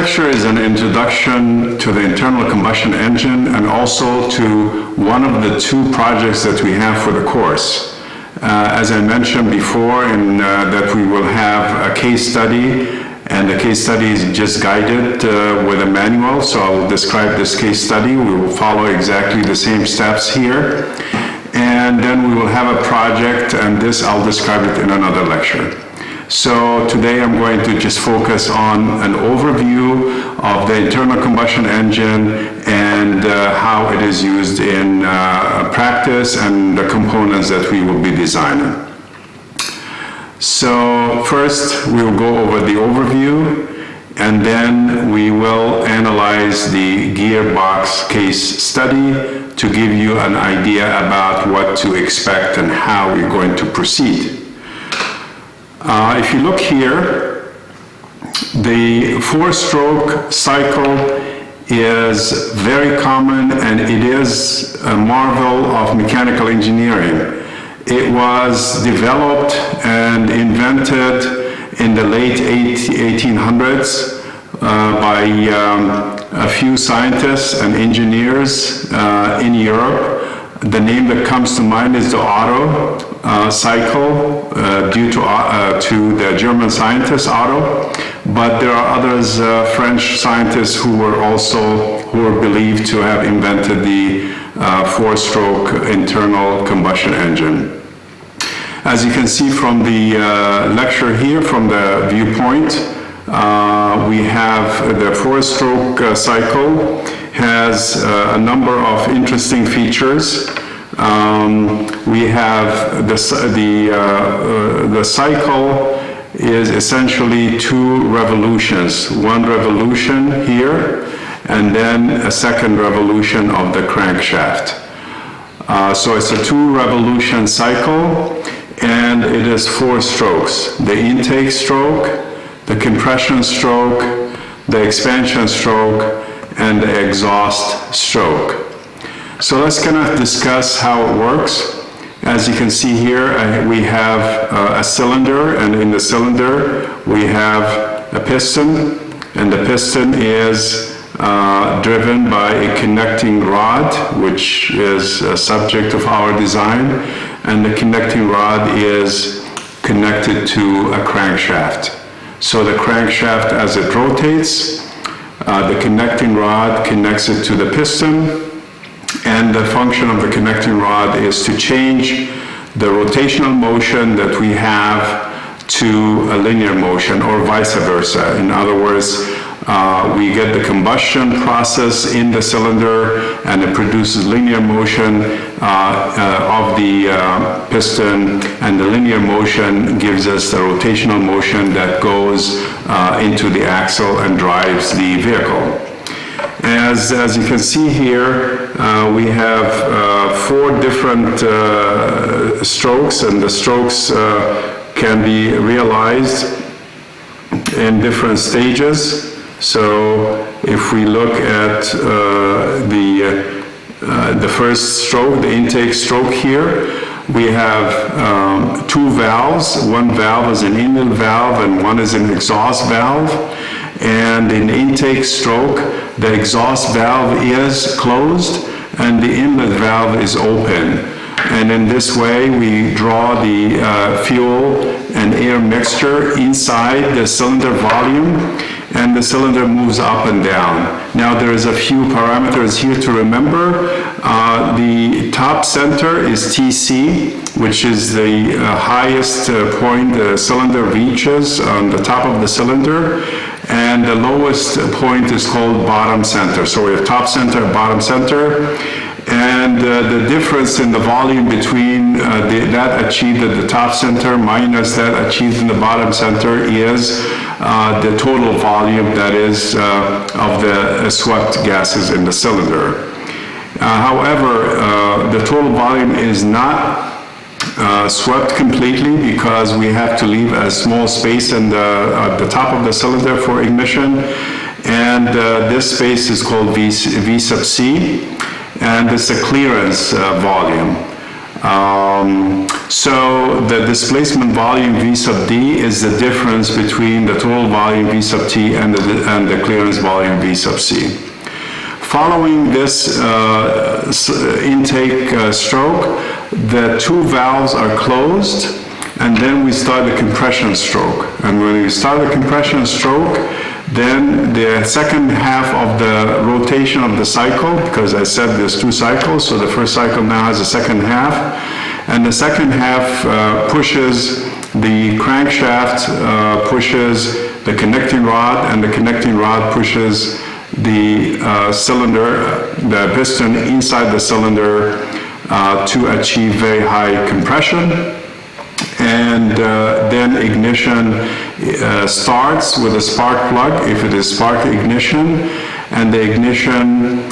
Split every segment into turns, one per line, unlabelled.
lecture is an introduction to the internal combustion engine and also to one of the two projects that we have for the course. As I mentioned before, that we will have a case study, and the case study is just guided with a manual, so I'll describe this case study. We will follow exactly the same steps here, and then we will have a project, and this I'll describe it in another lecture. So today I'm going to just focus on an overview of the internal combustion engine and how it is used in practice and the components that we will be designing. So first we will go over the overview, and then we will analyze the gearbox case study to give you an idea about what to expect and how we're going to proceed. If you look here, the four-stroke cycle is very common, and it is a marvel of mechanical engineering. It was developed and invented in the late 1800s by a few scientists and engineers in Europe. The name that comes to mind is the Otto cycle, due to the German scientist Otto, but there are others, French scientists who were believed to have invented the four-stroke internal combustion engine. As you can see from the lecture here, from the viewpoint, we have the four-stroke cycle has a number of interesting features. We have the cycle is essentially two revolutions. One revolution here, and then a second revolution of the crankshaft. So it's a two-revolution cycle, and it is four strokes: the intake stroke, the compression stroke, the expansion stroke, and the exhaust stroke. So let's kind of discuss how it works. As you can see here, we have a cylinder, and in the cylinder we have a piston, and the piston is driven by a connecting rod, which is a subject of our design, and the connecting rod is connected to a crankshaft. So the crankshaft, as it rotates, the connecting rod connects it to the piston, and the function of the connecting rod is to change the rotational motion that we have to a linear motion, or vice versa. In other words, we get the combustion process in the cylinder, and it produces linear motion of the piston, and the linear motion gives us the rotational motion that goes into the axle and drives the vehicle. As you can see here, we have four different strokes, and the strokes can be realized in different stages. So if we look at the first stroke, the intake stroke here, we have two valves. One valve is an inlet valve and one is an exhaust valve. And in intake stroke, the exhaust valve is closed and the inlet valve is open. And in this way, we draw the fuel and air mixture inside the cylinder volume, and the cylinder moves up and down. Now there is a few parameters here to remember. The top center is TC, which is the highest point the cylinder reaches on the top of the cylinder, and the lowest point is called bottom center. So we have top center, bottom center, and the difference in the volume between that achieved at the top center minus that achieved in the bottom center is the total volume, that is, of the swept gases in the cylinder. However, the total volume is not swept completely, because we have to leave a small space in the top of the cylinder for ignition, and this space is called V sub C, and it's a clearance volume. So the displacement volume V sub D is the difference between the total volume V sub T and the clearance volume V sub C. Following this intake stroke, the two valves are closed, and then we start the compression stroke. And when we start the compression stroke, then the second half of the rotation of the cycle, because I said there's two cycles, so the first cycle now has a second half, and the second half pushes the crankshaft, pushes the connecting rod, and the connecting rod pushes the cylinder, the piston inside the cylinder to achieve very high compression. And then ignition starts with a spark plug, if it is spark ignition, and the ignition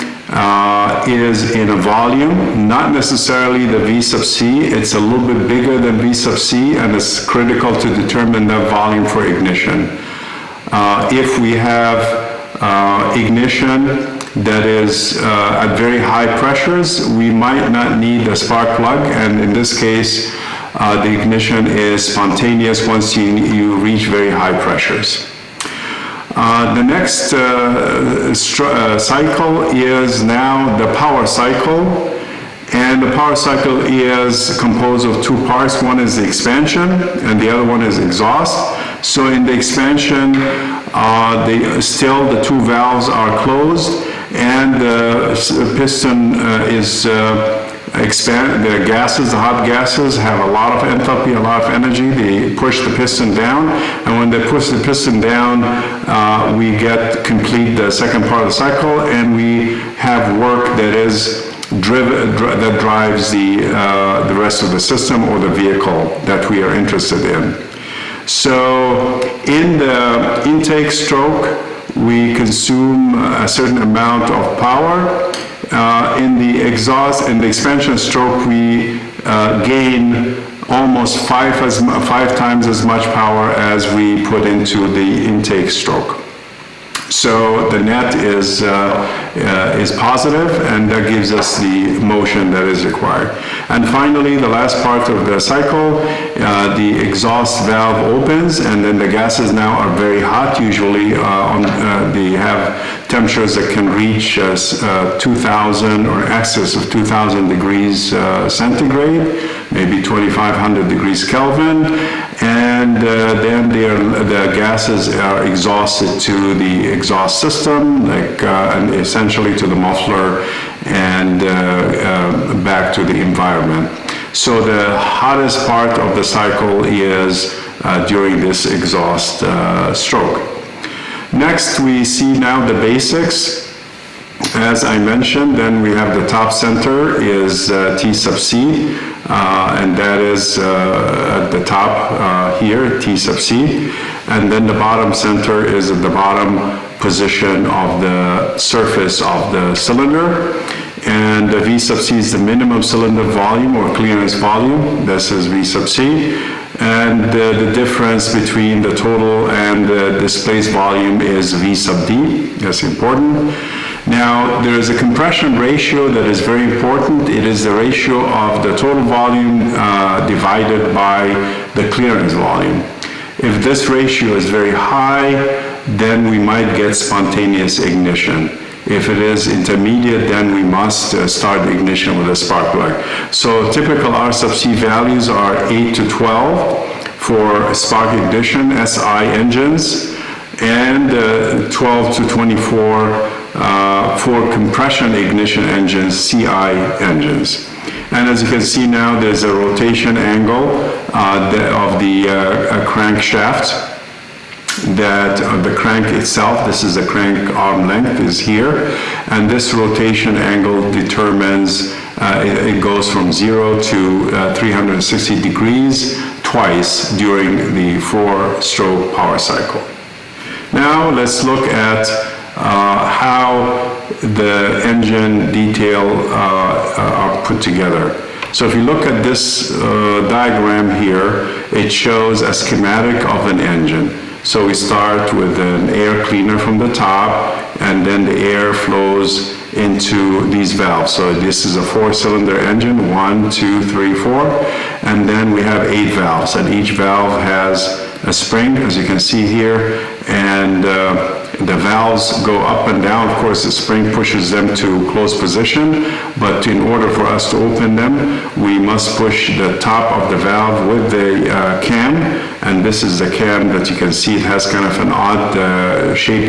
is in a volume, not necessarily the V sub C. It's a little bit bigger than V sub C, and it's critical to determine that volume for ignition. If we have ignition that is at very high pressures, we might not need a spark plug, and in this case, the ignition is spontaneous once you reach very high pressures. The next cycle is now the power cycle, and the power cycle is composed of two parts. One is the expansion, and the other one is exhaust. So in the expansion, still the two valves are closed, and the piston is the gases, the hot gases, have a lot of enthalpy, a lot of energy. They push the piston down, and when they push the piston down, we complete the second part of the cycle, and we have work that is that drives the rest of the system or the vehicle that we are interested in. So in the intake stroke, we consume a certain amount of power. In the exhaust, in the expansion stroke, we gain almost five times as much power as we put into the intake stroke. So the net is positive, and that gives us the motion that is required. And finally, the last part of the cycle, the exhaust valve opens, and then the gases now are very hot. Usually they have temperatures that can reach 2,000 or excess of 2,000 degrees centigrade, maybe 2,500 degrees Kelvin, and then the gases are exhausted to the exhaust system, and essentially to the muffler and back to the environment. So the hottest part of the cycle is during this exhaust stroke. Next, we see now the basics. As I mentioned, then we have the top center is T sub C, and that is at the top here, T sub C. And then the bottom center is at the bottom position of the surface of the cylinder. And the V sub C is the minimum cylinder volume or clearance volume. This is V sub C. And the difference between the total and the displaced volume is V sub D. That's important. Now, there is a compression ratio that is very important. It is the ratio of the total volume divided by the clearance volume. If this ratio is very high, then we might get spontaneous ignition. If it is intermediate, then we must start the ignition with a spark plug. So typical R sub C values are 8 to 12 for spark ignition, SI engines, and 12 to 24 for compression ignition engines, CI engines. And as you can see now, there's a rotation angle of the crankshaft. That the crank itself, this is the crank arm length, is here, and this rotation angle determines, it goes from 0 to 360 degrees twice during the 4-stroke power cycle. Now let's look at how the engine detail are put together. So if you look at this diagram here, it shows a schematic of an engine. So we start with an air cleaner from the top, and then the air flows into these valves. So this is a 4-cylinder engine, 1, 2, 3, 4, and then we have 8 valves, and each valve has a spring, as you can see here, and the valves go up and down. Of course, the spring pushes them to close position, but in order for us to open them, we must push the top of the valve with the cam, and this is the cam that you can see. It has kind of an odd shape.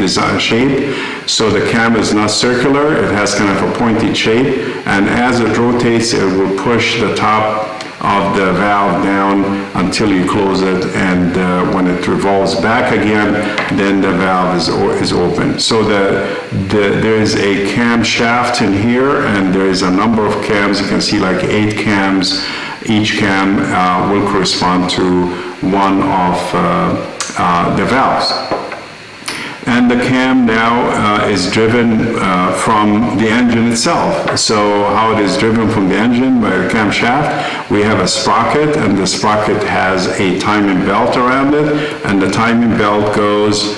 So the cam is not circular, it has kind of a pointed shape, and as it rotates, it will push the top of the valve down until you close it, and when it revolves back again, then the valve is open. So there is a cam shaft in here, and there is a number of cams. You can see like 8 cams. Each cam will correspond to one of the valves. And the cam now is driven from the engine itself. So how it is driven from the engine by the camshaft, we have a sprocket, and the sprocket has a timing belt around it, and the timing belt goes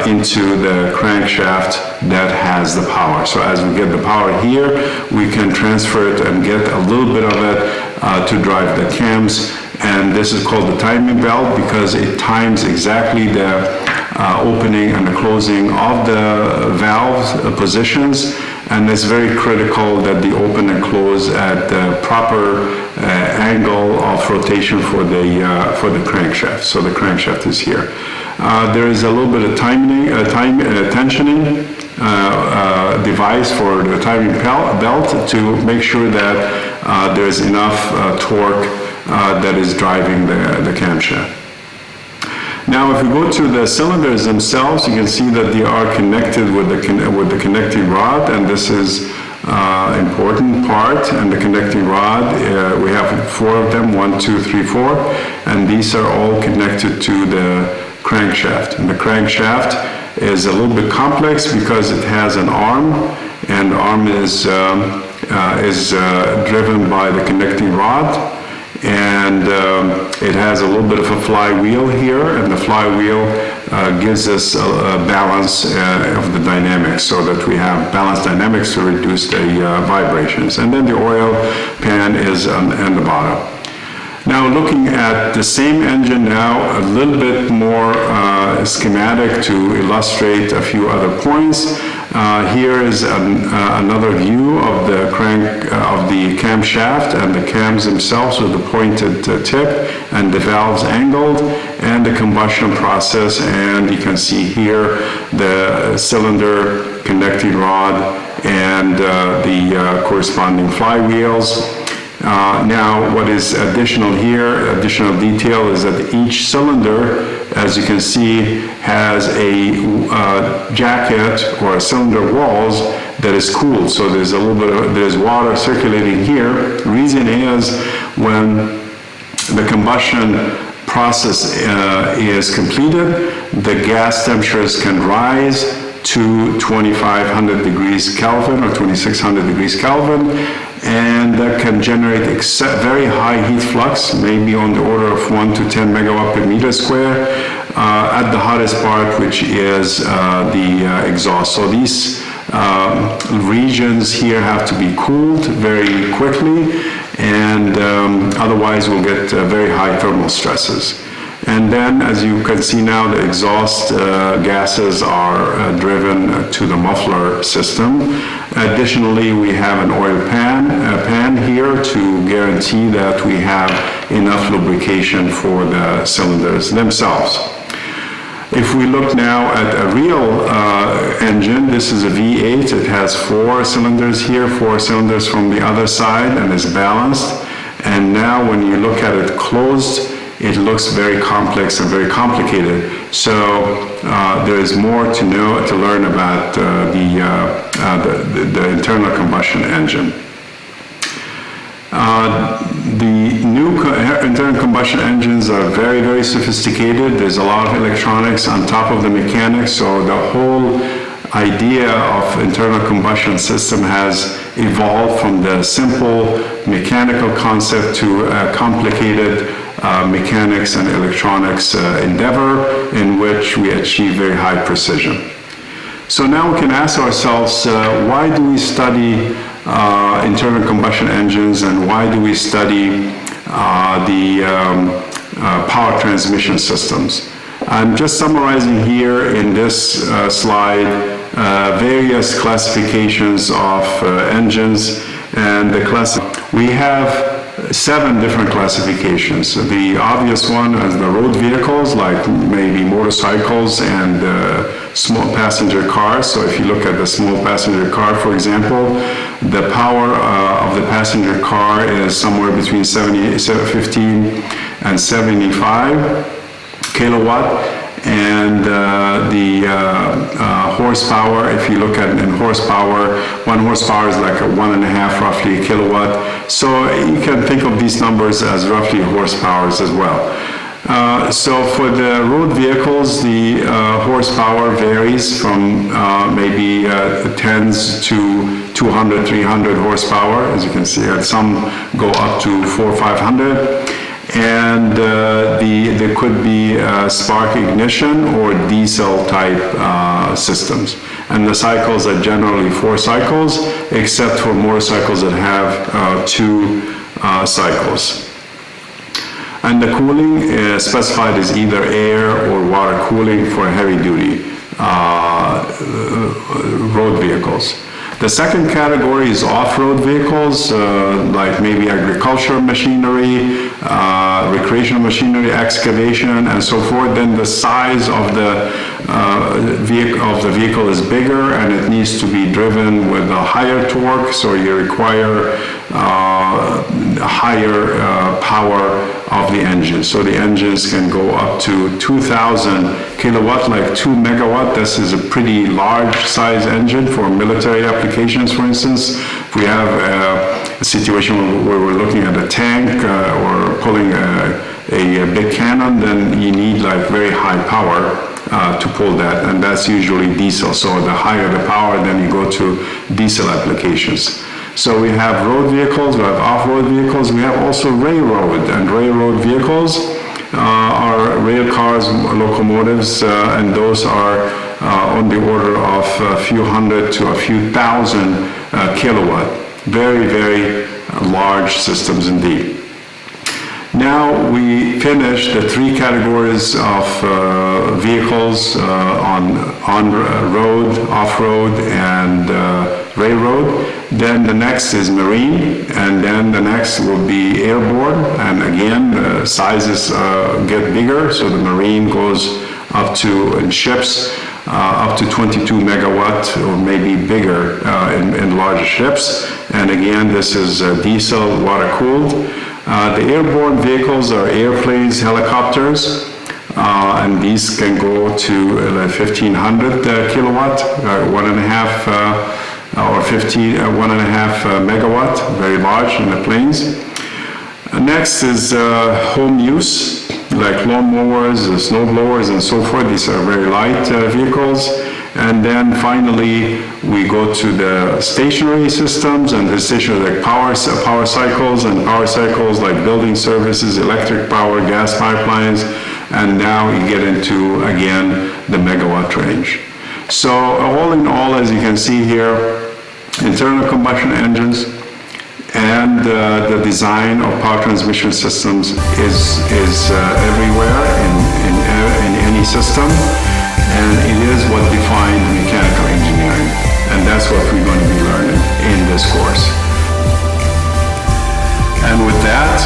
into the crankshaft that has the power. So as we get the power here, we can transfer it and get a little bit of it to drive the cams. And this is called the timing belt because it times exactly the opening and the closing of the valve positions, and it's very critical that they open and close at the proper angle of rotation for the crankshaft. So the crankshaft is here. There is a little bit of tensioning device for the timing belt to make sure that there is enough torque that is driving the camshaft. Now, if we go to the cylinders themselves, you can see that they are connected with the connecting rod, and this is important part. And the connecting rod, we have 4 of them, 1, 2, 3, 4, and these are all connected to the crankshaft. And the crankshaft is a little bit complex because it has an arm, and the arm is driven by the connecting rod. And it has a little bit of a flywheel here, and the flywheel gives us a balance of the dynamics, so that we have balanced dynamics to reduce the vibrations. And then the oil pan is on the bottom. Now, looking at the same engine now, a little bit more schematic to illustrate a few other points. Here is another view of the camshaft and the cams themselves with the pointed tip and the valves angled, and the combustion process. And you can see here the cylinder, connecting rod, and the corresponding flywheels. Now, what is additional detail is that each cylinder, as you can see, has a jacket or a cylinder walls that is cooled. So there's a little bit of, there's water circulating here. The reason is when the combustion process is completed, the gas temperatures can rise to 2500 degrees Kelvin or 2600 degrees Kelvin, and that can generate very high heat flux, maybe on the order of 1 to 10 megawatt per meter square at the hottest part, which is the exhaust. So these regions here have to be cooled very quickly, and otherwise we'll get very high thermal stresses. And then, as you can see now, the exhaust gases are driven to the muffler system. Additionally, we have an oil pan here to guarantee that we have enough lubrication for the cylinders themselves. If we look now at a real engine, this is a V8. It has 4 cylinders here, 4 cylinders from the other side, and is balanced. And now when you look at it closed, it looks very complex and very complicated. So there is more to learn about the internal combustion engine. The new internal combustion engines are very, very sophisticated. There's a lot of electronics on top of the mechanics, so the whole idea of internal combustion system has evolved from the simple mechanical concept to a complicated mechanics and electronics endeavor in which we achieve very high precision. So now we can ask ourselves, why do we study internal combustion engines, and why do we study the power transmission systems? I'm just summarizing here in this slide various classifications of engines, and we have 7 different classifications. The obvious one is the road vehicles, like maybe motorcycles and small passenger cars. So if you look at the small passenger car, for example, the power of the passenger car is somewhere between 15 and 75 kilowatt. And the horsepower, if you look at in horsepower, 1 horsepower is like 1.5 roughly kilowatt. So you can think of these numbers as roughly horsepowers as well. So for the road vehicles, the horsepower varies from maybe tens to 200, 300 horsepower. As you can see, some go up to 400 or 500. And there could be spark ignition or diesel type systems. And the cycles are generally 4 cycles, except for motorcycles that have 2 cycles. And the cooling is specified as either air or water cooling for heavy duty road vehicles. The second category is off-road vehicles, like maybe agricultural machinery, recreational machinery, excavation, and so forth. Then the size of the vehicle is bigger, and it needs to be driven with a higher torque, so you require higher power of the engine. So the engines can go up to 2,000 kilowatt, like 2 megawatt. This is a pretty large size engine for military applications, for instance. If we have a situation where we're looking at a tank or pulling a big cannon, then you need like very high power to pull that, and that's usually diesel. So the higher the power, then you go to diesel applications. So we have road vehicles, we have off-road vehicles, we have also railroad, and railroad vehicles are rail cars, locomotives, and those are on the order of a few hundred to a few thousand kilowatt. Very, very large systems indeed. Now we finished the 3 categories of vehicles on road, off-road, and railroad. Then the next is marine, and then the next will be airborne. And again, the sizes get bigger, so the marine goes up to, in ships, up to 22 megawatt or maybe bigger in larger ships. And again, this is diesel, water cooled. The airborne vehicles are airplanes, helicopters, and these can go to 1,500 kilowatt, 1.5 or 1.5 megawatt, very large in the planes. Next is home use, like lawnmowers, snow blowers, and so forth. These are very light vehicles. And then finally, we go to the stationary systems, and the stationary like power cycles, and power cycles like building services, electric power, gas pipelines, and now you get into, again, the megawatt range. So all in all, as you can see here, internal combustion engines and the design of power transmission systems is everywhere in any system. And it is what defined mechanical engineering. And that's what we're going to be learning in this course. And with that,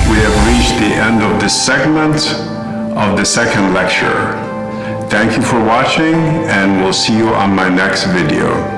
we have reached the end of this segment of the second lecture. Thank you for watching, and we'll see you on my next video.